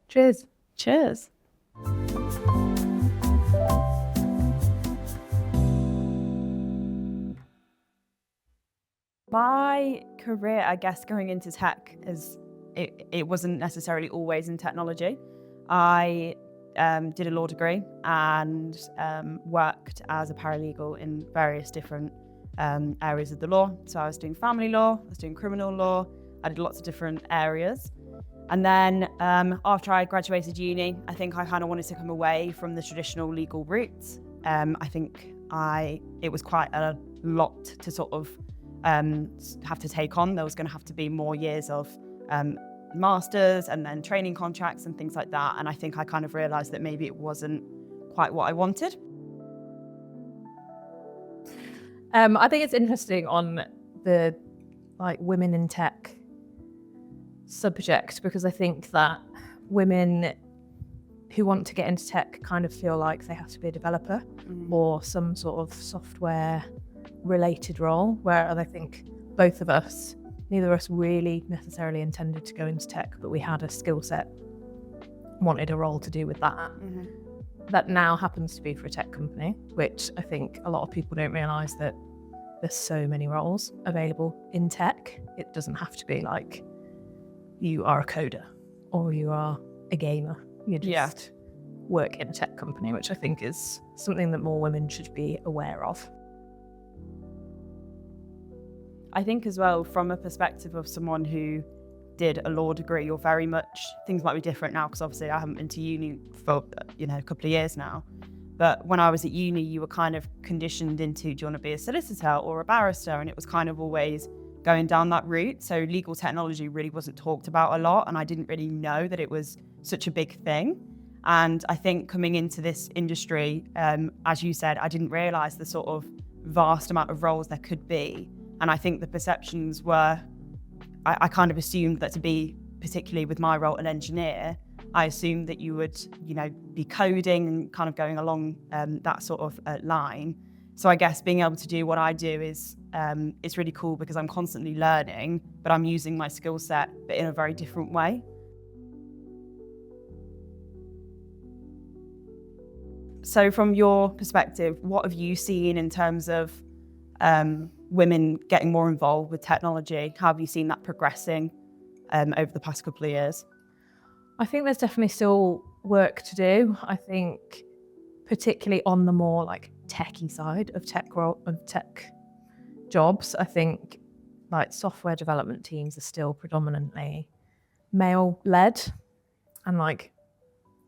Cheers. Cheers. My career, I guess, going into tech it wasn't necessarily always in technology. I did a law degree and worked as a paralegal in various different areas of the law. So I was doing family law, I was doing criminal law, I did lots of different areas. And then after I graduated uni, I think I kind of wanted to come away from the traditional legal route. I think it was quite a lot to sort of have to take on. There was going to have to be more years of masters and then training contracts and things like that. And I think I kind of realised that maybe it wasn't quite what I wanted. I think it's interesting on the women in tech subject, because I think that women who want to get into tech kind of feel like they have to be a developer or some sort of software related role, whereas I think both of us, neither of us really necessarily intended to go into tech, but we had a skill set, wanted a role to do with that. That now happens to be for a tech company, which I think a lot of people don't realise that there's so many roles available in tech. It doesn't have to be like you are a coder or you are a gamer. You just work in a tech company, which I think is something that more women should be aware of. I think as well, from a perspective of someone who did a law degree, you're very much, things might be different now because obviously I haven't been to uni for a couple of years now. But when I was at uni, you were kind of conditioned into, do you want to be a solicitor or a barrister? And it was kind of always going down that route. So legal technology really wasn't talked about a lot. And I didn't really know that it was such a big thing. And I think coming into this industry, as you said, I didn't realise the sort of vast amount of roles there could be. And I think the perceptions were, I kind of assumed that to be, particularly with my role, an engineer, I assumed that you would, be coding and kind of going along that sort of line. So I guess being able to do what I do is it's really cool because I'm constantly learning, but I'm using my skill set, but in a very different way. So from your perspective, what have you seen in terms of women getting more involved with technology? How have you seen that progressing over the past couple of years? I think there's definitely still work to do. I think particularly on the more techie side of tech jobs, I think software development teams are still predominantly male led, and I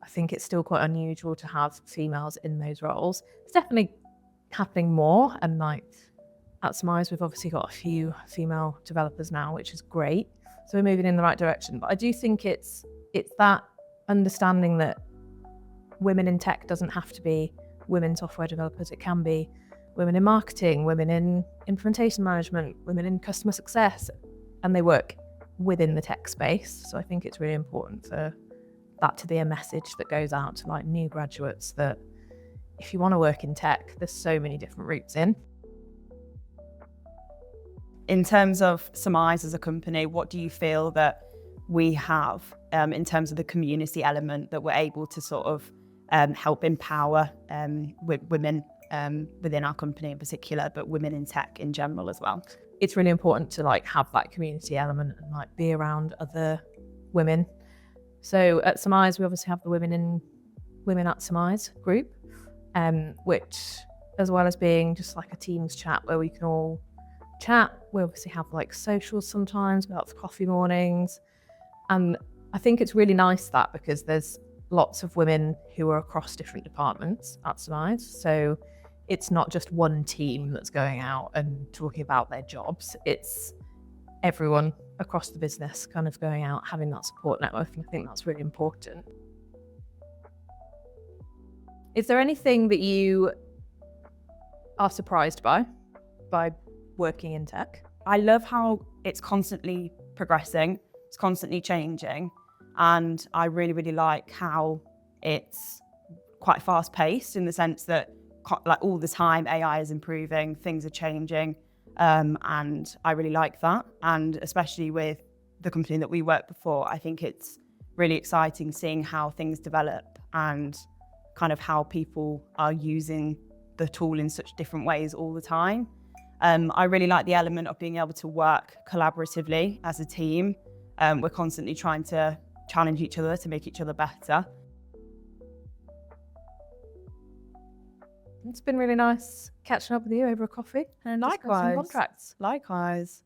think it's still quite unusual to have females in those roles. It's definitely happening more, and at Summize, we've obviously got a few female developers now, which is great. So we're moving in the right direction. But I do think it's that understanding that women in tech doesn't have to be women software developers. It can be women in marketing, women in implementation management, women in customer success, and they work within the tech space. So I think it's really important for that to be a message that goes out to new graduates that if you want to work in tech, there's so many different routes in. In terms of Summize as a company, what do you feel that we have in terms of the community element that we're able to sort of help empower women within our company in particular, but women in tech in general as well? It's really important to have that community element and be around other women. So at Summize, we obviously have the Women at Summize group, which, as well as being just a Teams chat where we can all chat, we obviously have socials sometimes, we have coffee mornings. And I think it's really nice that because there's lots of women who are across different departments at Summize. So it's not just one team that's going out and talking about their jobs. It's everyone across the business kind of going out, having that support network. And I think that's really important. Is there anything that you are surprised by working in tech? I love how it's constantly progressing, it's constantly changing, and I really, really like how it's quite fast paced in the sense that all the time AI is improving, things are changing, and I really like that. And especially with the company that we worked before, I think it's really exciting seeing how things develop and kind of how people are using the tool in such different ways all the time. I really like the element of being able to work collaboratively as a team. We're constantly trying to challenge each other to make each other better. It's been really nice catching up with you over a coffee. And discussing likewise. contracts. Likewise.